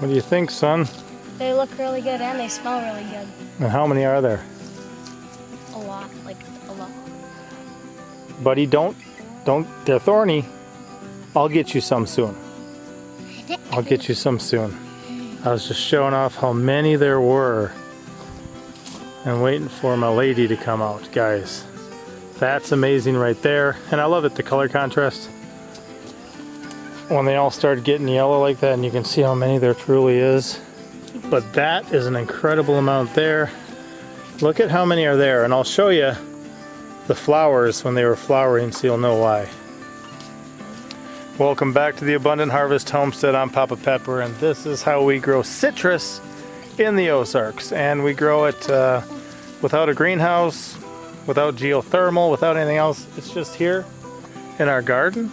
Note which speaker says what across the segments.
Speaker 1: What do you think, son?
Speaker 2: They look really good and they smell really good.
Speaker 1: And how many are there?
Speaker 2: A lot, like a lot.
Speaker 1: Buddy, don't, they're thorny. I'll get you some soon. I'll get you some soon. I was just showing off how many there were and waiting for my lady to come out, guys. That's amazing right there. And I love it, the color contrast. When they all start getting yellow like that, and you can see how many there truly is. But that is an incredible amount there. Look at how many are there, and I'll show you the flowers when they were flowering so you'll know why. Welcome back to the Abundant Harvest Homestead. I'm Papa Pepper, and this is how we grow citrus in the Ozarks. And we grow it without a greenhouse, without geothermal, without anything else. It's just here in our garden,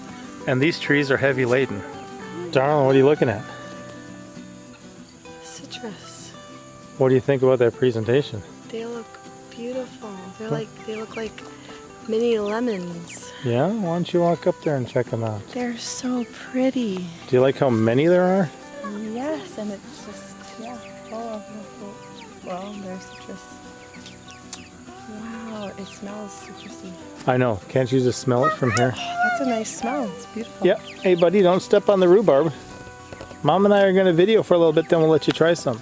Speaker 1: and these trees are heavy laden. Darling, what are you looking at?
Speaker 3: Citrus.
Speaker 1: What do you think about that presentation?
Speaker 3: They look beautiful. They look like mini lemons.
Speaker 1: Yeah? Why don't you walk up there and check them out?
Speaker 3: They're so pretty.
Speaker 1: Do you like how many there are?
Speaker 3: Yes, and it's just, yeah, full of, well, there's citrus. Wow, it smells citrusy.
Speaker 1: I know. Can't you just smell it from here?
Speaker 3: That's a nice smell. It's beautiful.
Speaker 1: Yeah. Hey, buddy, don't step on the rhubarb. Mom and I are going to video for a little bit, then we'll let you try some.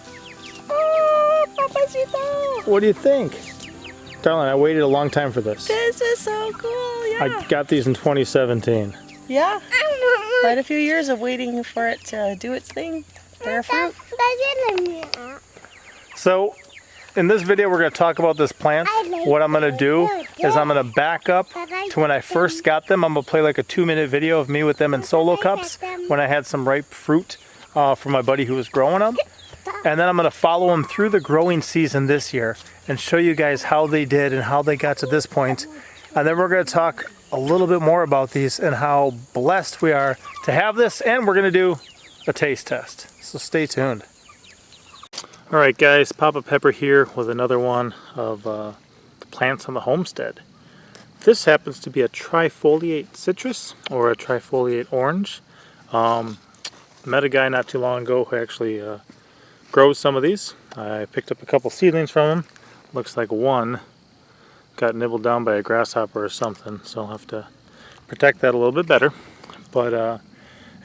Speaker 3: Oh, Papacito!
Speaker 1: What do you think? Darling, I waited a long time for this.
Speaker 3: This is so cool, yeah.
Speaker 1: I got these in 2017.
Speaker 3: Yeah. Quite a few years of waiting for it to do its thing. Bear fruit.
Speaker 1: So, in this video, we're going to talk about this plant. What I'm going to do is I'm going to back up to when I first got them. I'm going to play like a 2-minute video of me with them in solo cups when I had some ripe fruit from my buddy who was growing them. And then I'm going to follow them through the growing season this year and show you guys how they did and how they got to this point. And then we're going to talk a little bit more about these and how blessed we are to have this. And we're going to do a taste test. So stay tuned. Alright guys, Papa Pepper here with another one of the plants on the homestead. This happens to be a trifoliate citrus or a trifoliate orange. Met a guy not too long ago who actually grows some of these. I picked up a couple seedlings from him. Looks like one got nibbled down by a grasshopper or something, so I'll have to protect that a little bit better. But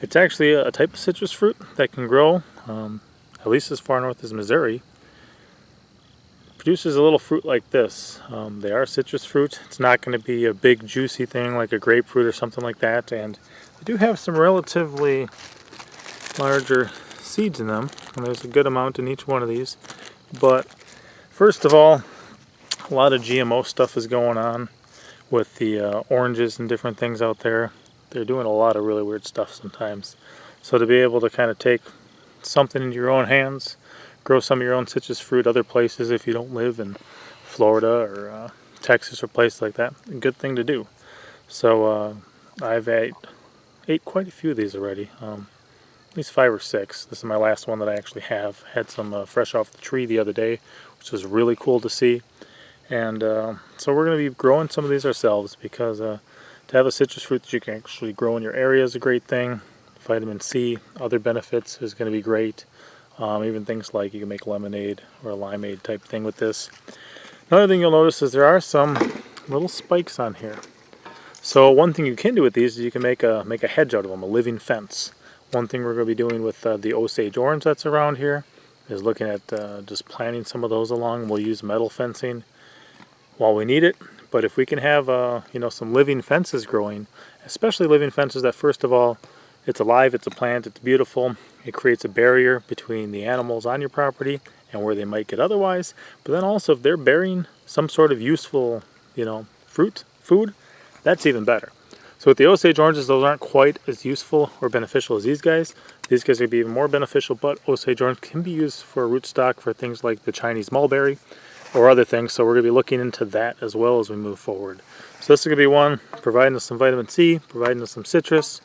Speaker 1: it's actually a type of citrus fruit that can grow at least as far north as Missouri. Produces a little fruit like this. They are citrus fruit. It's not going to be a big juicy thing like a grapefruit or something like that, and they do have some relatively larger seeds in them, and there's a good amount in each one of these. But first of all, a lot of GMO stuff is going on with the oranges and different things out there. They're doing a lot of really weird stuff sometimes. So to be able to kind of take something into your own hands, grow some of your own citrus fruit other places if you don't live in Florida or Texas or places like that, a good thing to do. So I've ate quite a few of these already. At least 5 or 6. This is my last one that I actually have. Had some fresh off the tree the other day, which was really cool to see. And so we're going to be growing some of these ourselves because to have a citrus fruit that you can actually grow in your area is a great thing. Vitamin C, other benefits is going to be great. Even things like you can make lemonade or a limeade type thing with this. Another thing you'll notice is there are some little spikes on here. So one thing you can do with these is you can make a hedge out of them, a living fence. One thing we're going to be doing with the Osage orange that's around here is looking at just planting some of those along. We'll use metal fencing while we need it, but if we can have some living fences growing, especially living fences that first of all, it's alive, it's a plant, it's beautiful, it creates a barrier between the animals on your property and where they might get otherwise, but then also if they're bearing some sort of useful, food, that's even better. So with the Osage oranges, those aren't quite as useful or beneficial as these guys. These guys are going to be even more beneficial, but Osage orange can be used for a rootstock for things like the Chinese mulberry or other things. So we're going to be looking into that as well as we move forward. So this is going to be one, providing us some vitamin C, providing us some citrus,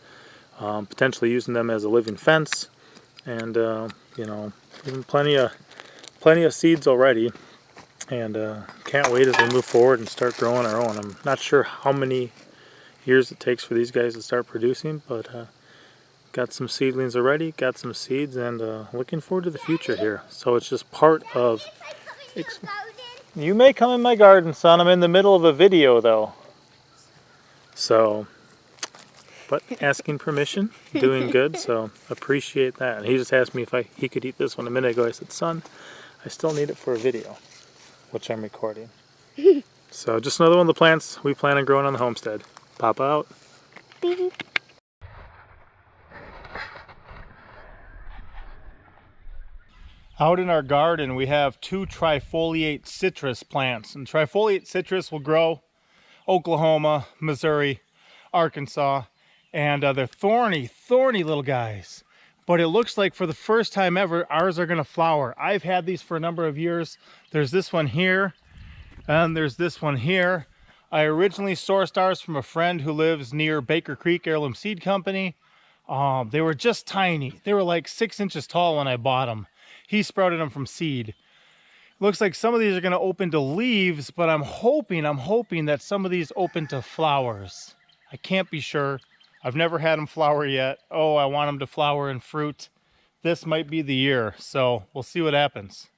Speaker 1: potentially using them as a living fence, and even plenty of seeds already. And can't wait as we move forward and start growing our own. I'm not sure how many years it takes for these guys to start producing, but got some seedlings already, got some seeds, and looking forward to the future here. So it's just part of... You may come in my garden, son. I'm in the middle of a video, though. So, but asking permission, doing good, so appreciate that. And he just asked me if he could eat this one a minute ago. I said, son, I still need it for a video, which I'm recording. So just another one of the plants we plan on growing on the homestead. Pop out. Out in our garden, we have 2 trifoliate citrus plants. And trifoliate citrus will grow Oklahoma, Missouri, Arkansas, and they're thorny little guys. But it looks like for the first time ever, ours are gonna flower. I've had these for a number of years. There's this one here, and there's this one here. I originally sourced ours from a friend who lives near Baker Creek Heirloom Seed Company. They were just tiny. They were like 6 inches tall when I bought them. He sprouted them from seed. Looks like some of these are going to open to leaves, but I'm hoping that some of these open to flowers. I can't be sure. I've never had them flower yet. Oh, I want them to flower in fruit. This might be the year, so we'll see what happens.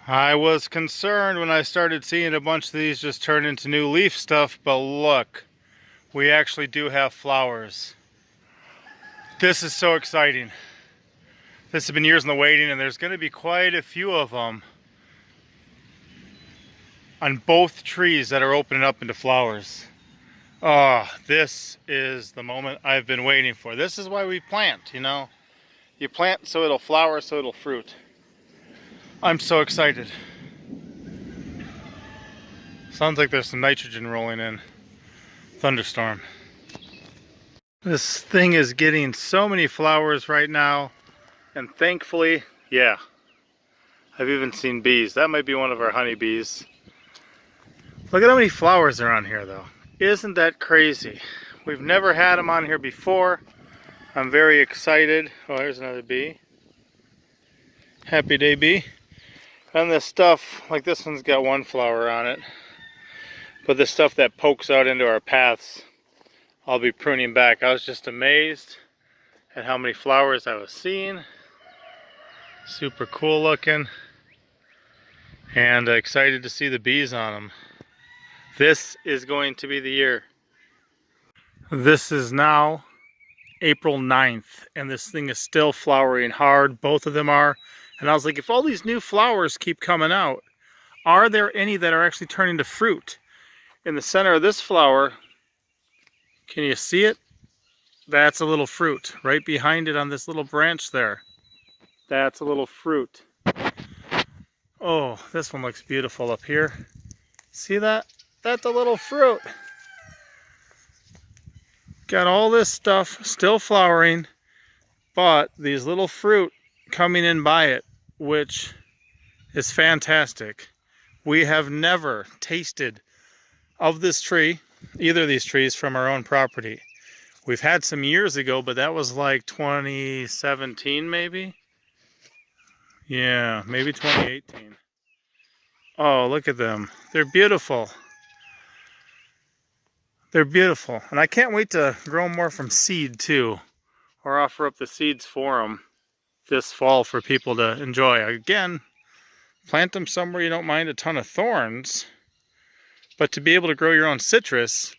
Speaker 1: I was concerned when I started seeing a bunch of these just turn into new leaf stuff, but look, we actually do have flowers. This is so exciting. This has been years in the waiting, and there's going to be quite a few of them on both trees that are opening up into flowers. Oh, this is the moment I've been waiting for. This is why we plant, you know. You plant so it'll flower, so it'll fruit. I'm so excited. Sounds like there's some nitrogen rolling in. Thunderstorm. This thing is getting so many flowers right now. And thankfully, yeah, I've even seen bees. That might be one of our honeybees. Look at how many flowers are on here though. Isn't that crazy? We've never had them on here before. I'm very excited. Oh, there's another bee. Happy day bee. And this stuff, like this one's got 1 flower on it. But the stuff that pokes out into our paths, I'll be pruning back. I was just amazed at how many flowers I was seeing. Super cool looking. And excited to see the bees on them. This is going to be the year. This is now April 9th, and this thing is still flowering hard. Both of them are. And I was like, if all these new flowers keep coming out, are there any that are actually turning to fruit? In the center of this flower, can you see it? That's a little fruit. Right behind it on this little branch there. That's a little fruit. Oh, this one looks beautiful up here. See that? That's a little fruit. Got all this stuff still flowering, but these little fruit coming in by it, which is fantastic. We have never tasted of this tree, either of these trees, from our own property. We've had some years ago, but that was like 2017 maybe. Yeah, maybe 2018. Oh, look at them. They're beautiful. They're beautiful. And I can't wait to grow more from seed too, or offer up the seeds for them this fall for people to enjoy. Again, plant them somewhere you don't mind a ton of thorns, but to be able to grow your own citrus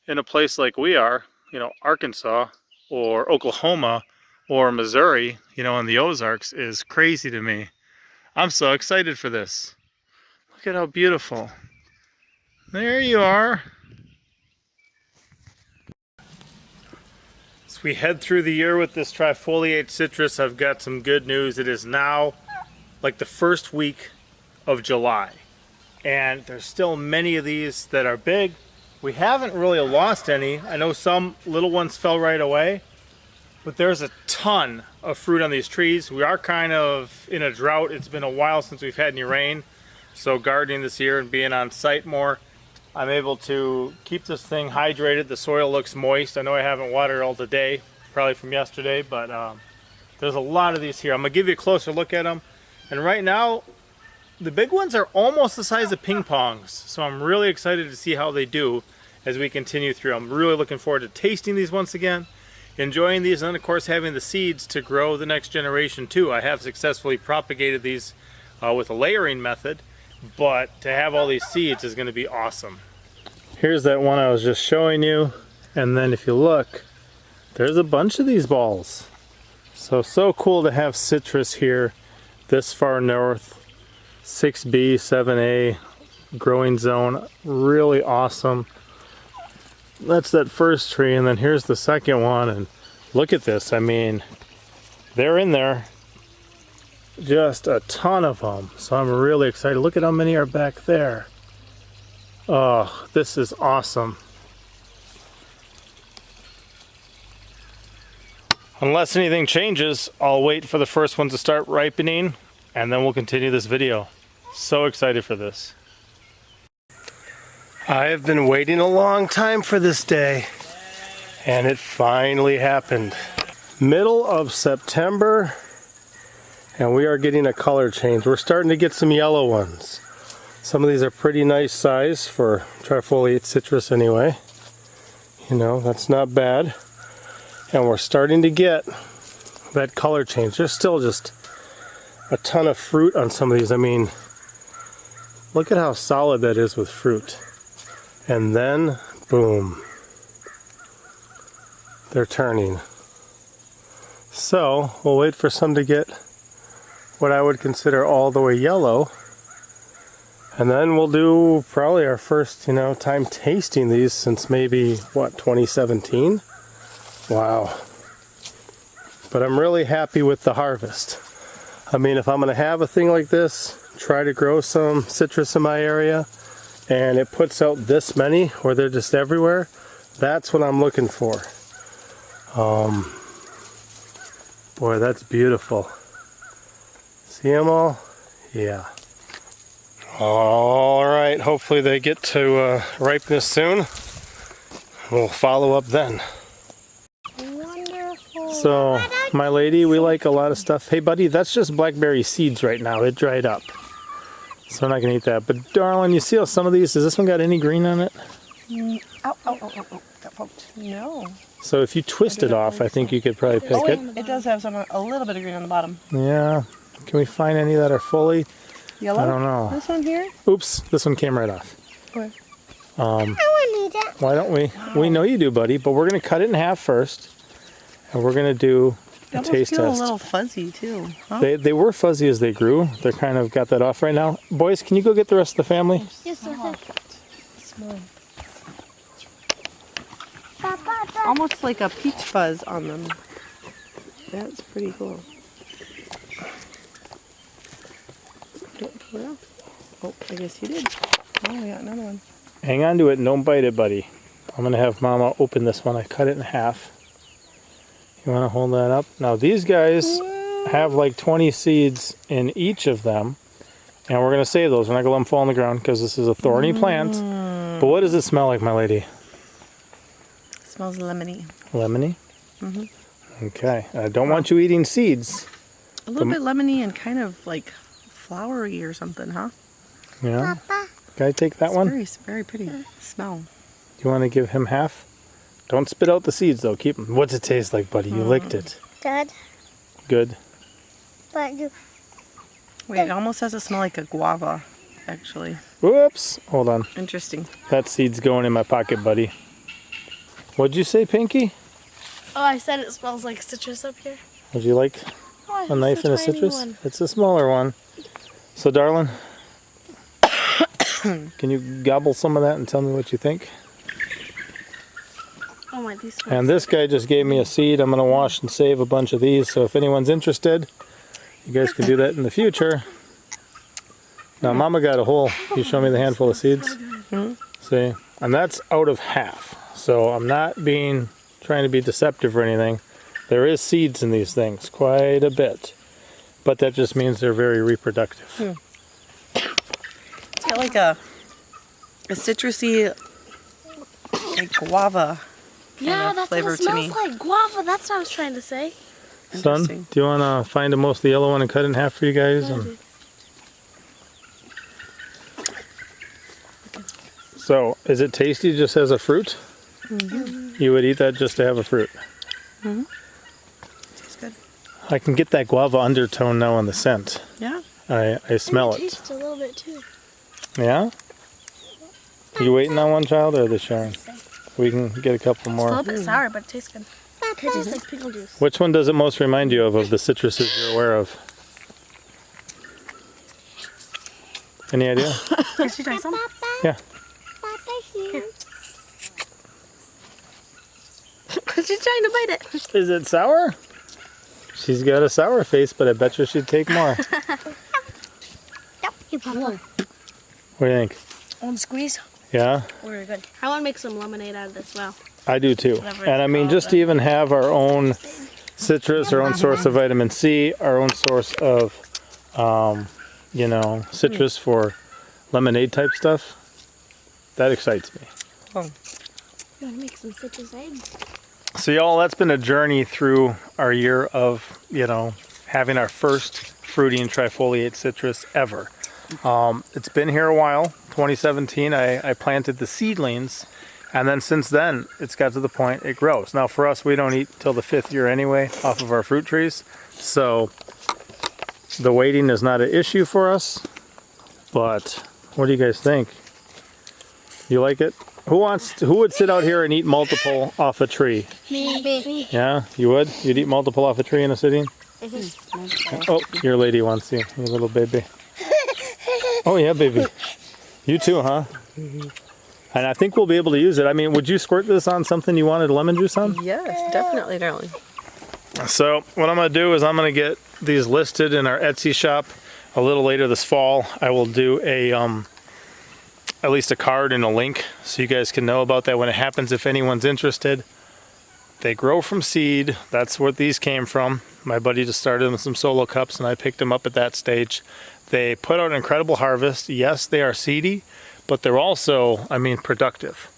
Speaker 1: in a place like we are, you know, Arkansas or Oklahoma or Missouri, you know, in the Ozarks, is crazy to me. I'm so excited for this. Look at how beautiful. There you are. As we head through the year with this trifoliate citrus, I've got some good news. It is now like the first week of July, and there's still many of these that are big. We haven't really lost any. I know some little ones fell right away, but there's a ton of fruit on these trees. We are kind of in a drought. It's been a while since we've had any rain, So gardening this year and being on site more, I'm able to keep this thing hydrated. The soil looks moist. I know I haven't watered all today, probably from yesterday, but there's a lot of these here. I'm gonna give you a closer look at them. And right now, the big ones are almost the size of ping pongs. So I'm really excited to see how they do as we continue through. I'm really looking forward to tasting these once again, enjoying these, and then of course having the seeds to grow the next generation too. I have successfully propagated these with a layering method, but to have all these seeds is going to be awesome. Here's that one I was just showing you, and then if you look, there's a bunch of these balls. So cool to have citrus here this far north. 6B, 7A growing zone, really awesome. That's that first tree, and then here's the second one, and look at this. I mean, they're in there, just a ton of them. So I'm really excited. Look at how many are back there. Oh, this is awesome. Unless anything changes, I'll wait for the first ones to start ripening, and then we'll continue this video. So excited for this. I have been waiting a long time for this day, and it finally happened. Middle of September, and we are getting a color change. We're starting to get some yellow ones. Some of these are pretty nice size for trifoliate citrus anyway. You know, that's not bad. And we're starting to get that color change. There's still just a ton of fruit on some of these. I mean, look at how solid that is with fruit. And then, boom, they're turning. So, we'll wait for some to get what I would consider all the way yellow. And then we'll do probably our first, time tasting these since maybe, 2017? Wow. But I'm really happy with the harvest. I mean, if I'm going to have a thing like this, try to grow some citrus in my area, and it puts out this many, or they're just everywhere, that's what I'm looking for. Boy, that's beautiful. See them all? Yeah. All right, hopefully they get to ripeness soon. We'll follow up then.
Speaker 2: Wonderful.
Speaker 1: So, my lady, we like a lot of stuff. Hey, buddy, that's just blackberry seeds right now. It dried up. So I'm not going to eat that. But, darling, you see how some of these, has this one got any green on it?
Speaker 3: Ow, ow, ow, ow, ow. Got poked. No.
Speaker 1: So if you twist it off, I think you could probably pick it.
Speaker 3: It does have a little bit of green on the bottom.
Speaker 1: Yeah. Can we find any that are fully?
Speaker 3: Yellow?
Speaker 1: I don't know.
Speaker 3: This one here?
Speaker 1: Oops, this one came right off.
Speaker 3: Okay.
Speaker 2: I want to eat it.
Speaker 1: Why don't we? We know you do, buddy, but we're going to cut it in half first. And we're going to do a taste
Speaker 3: They almost feel
Speaker 1: test.
Speaker 3: a little fuzzy too. Huh?
Speaker 1: They were fuzzy as they grew. They're kind of got that off right now. Boys, can you go get the rest of the family?
Speaker 2: Yes,
Speaker 3: Smell. Almost like a peach fuzz on them. That's pretty cool. Don't pull it off. Oh, I guess you did. Oh, we got another one.
Speaker 1: Hang on to it and don't bite it, buddy. I'm going to have Mama open this one. I cut it in half. You want to hold that up? Now these guys have like 20 seeds in each of them. And we're going to save those. We're not going to let them fall on the ground because this is a thorny plant. But what does it smell like, my lady?
Speaker 3: Smells lemony.
Speaker 1: Lemony?
Speaker 3: Mm-hmm.
Speaker 1: Okay. I don't want you eating seeds.
Speaker 3: A little bit lemony and kind of like flowery or something, huh?
Speaker 1: Yeah. Can I take that
Speaker 3: It's
Speaker 1: one?
Speaker 3: very pretty smell.
Speaker 1: Do you want to give him half? Don't spit out the seeds, though. Keep them. What's it taste like, buddy? You licked it.
Speaker 2: Dad,
Speaker 1: Good.
Speaker 2: but you.
Speaker 3: Wait, it almost has a smell like a guava, actually.
Speaker 1: Whoops. Hold on.
Speaker 3: Interesting.
Speaker 1: That seed's going in my pocket, buddy. What'd you say, Pinky?
Speaker 2: Oh, I said it smells like citrus up here.
Speaker 1: Would you like
Speaker 2: Oh,
Speaker 1: a knife and a citrus?
Speaker 2: One.
Speaker 1: It's a smaller one. So, darling, can you gobble some of that and tell me what you think?
Speaker 2: Oh my, these.
Speaker 1: And this guy just gave me a seed. I'm going to wash and save a bunch of these. So if anyone's interested, you guys can do that in the future. Now, Mama got a whole. You show me the handful of seeds. See? And that's out of half. So I'm not trying to be deceptive or anything. There is seeds in these things, quite a bit. But that just means they're very reproductive.
Speaker 3: got like a citrusy, like guava
Speaker 2: Yeah, that's what
Speaker 3: flavor
Speaker 2: it
Speaker 3: to me.
Speaker 2: smells like. Guava, that's what I was trying to say.
Speaker 1: Son,
Speaker 3: Interesting.
Speaker 1: do you want to find the most of the yellow one and cut it in half for you guys? And... So, is it tasty just as a fruit? Mm-hmm. You would eat that just to have a fruit?
Speaker 3: Mm-hmm. Tastes good.
Speaker 1: I can get that guava undertone now in the scent.
Speaker 3: Yeah.
Speaker 1: I smell
Speaker 2: It
Speaker 1: it.
Speaker 2: tastes a little bit too.
Speaker 1: Yeah? You waiting on one child or are they sharing? We can get a couple
Speaker 2: It's a
Speaker 1: more.
Speaker 2: little bit sour, but it tastes good. It tastes like pickle juice.
Speaker 1: Which one does it most remind you of the citruses you're aware of? Any idea?
Speaker 2: Can she try some?
Speaker 1: Yeah.
Speaker 2: She's trying to bite it.
Speaker 1: Is it sour? She's got a sour face, but I bet you she'd take more. What do you think?
Speaker 2: On squeeze.
Speaker 1: Yeah?
Speaker 2: Very good. I want to make some lemonade out of this. Wow.
Speaker 1: I do too. And I mean, just to even have our own citrus, our own source of vitamin C, our own source of, you know, citrus for lemonade type stuff, that excites me.
Speaker 3: Oh.
Speaker 2: You want to make some citrus eggs?
Speaker 1: So y'all, that's been a journey through our year of, you know, having our first fruiting trifoliate citrus ever. It's been here a while. 2017, I planted the seedlings, and then since then, it's got to the point it grows. Now for us, we don't eat till the 5th year anyway off of our fruit trees, so the waiting is not an issue for us. But what do you guys think? You like it? Who would sit out here and eat multiple off a tree?
Speaker 2: Me.
Speaker 1: Yeah, you would? You'd eat multiple off a tree in a sitting? Oh, your lady wants you, your little baby. Oh yeah, baby. You too, huh? And I think we'll be able to use it. I mean, would you squirt this on something you wanted lemon juice on?
Speaker 3: Yes, definitely, darling.
Speaker 1: So what I'm going to do is I'm going to get these listed in our Etsy shop a little later this fall. I will do a at least a card and a link so you guys can know about that when it happens if anyone's interested. They grow from seed. That's where these came from. My buddy just started them with some solo cups and I picked them up at that stage. They put out an incredible harvest. Yes, they are seedy, but they're also, I mean, productive.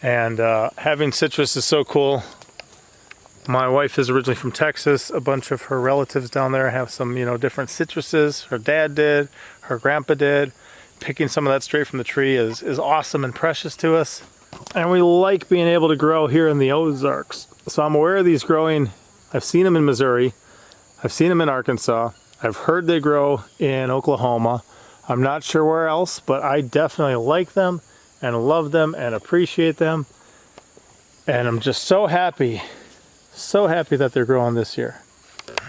Speaker 1: And having citrus is so cool. My wife is originally from Texas. A bunch of her relatives down there have some, you know, different citruses. Her dad did, her grandpa did. Picking some of that straight from the tree is awesome and precious to us. And we like being able to grow here in the Ozarks. So I'm aware of these growing. I've seen them in Missouri. I've seen them in Arkansas. I've heard they grow in Oklahoma. I'm not sure where else, but I definitely like them and love them and appreciate them. And I'm just so happy that they're growing this year.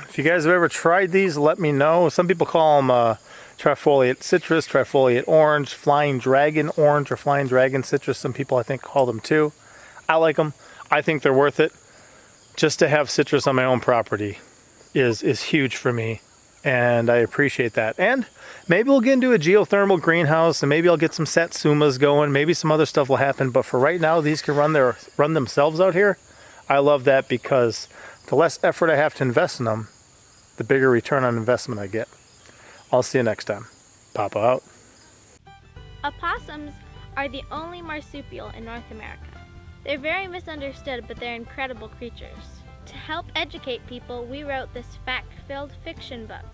Speaker 1: If you guys have ever tried these, let me know. Some people call them trifoliate citrus, trifoliate orange, flying dragon orange, or flying dragon citrus. Some people I think call them too. I like them. I think they're worth it. Just to have citrus on my own property is huge for me. And I appreciate that. And maybe we'll get into a geothermal greenhouse and maybe I'll get some satsumas going. Maybe some other stuff will happen. But for right now, these can run themselves out here. I love that because the less effort I have to invest in them, the bigger return on investment I get. I'll see you next time. Papa out.
Speaker 4: Opossums are the only marsupial in North America. They're very misunderstood, but they're incredible creatures. To help educate people, we wrote this fact-filled fiction book.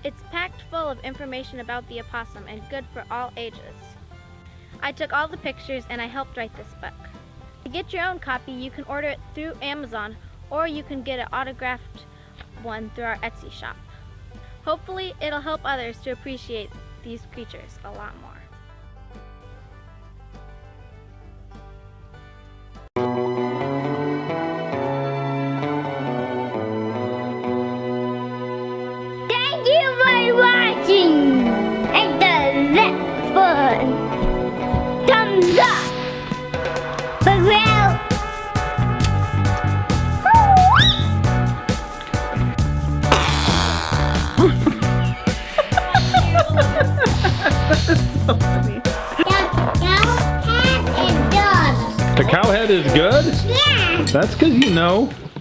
Speaker 4: It's packed full of information about the opossum and good for all ages. I took all the pictures and I helped write this book. To get your own copy, you can order it through Amazon or you can get an autographed one through our Etsy shop. Hopefully, it'll help others to appreciate these creatures a lot more.
Speaker 5: Thank you for watching. And the left button. Thumbs up. But well.
Speaker 1: The cow head is good?
Speaker 5: Yeah.
Speaker 1: That's because you know.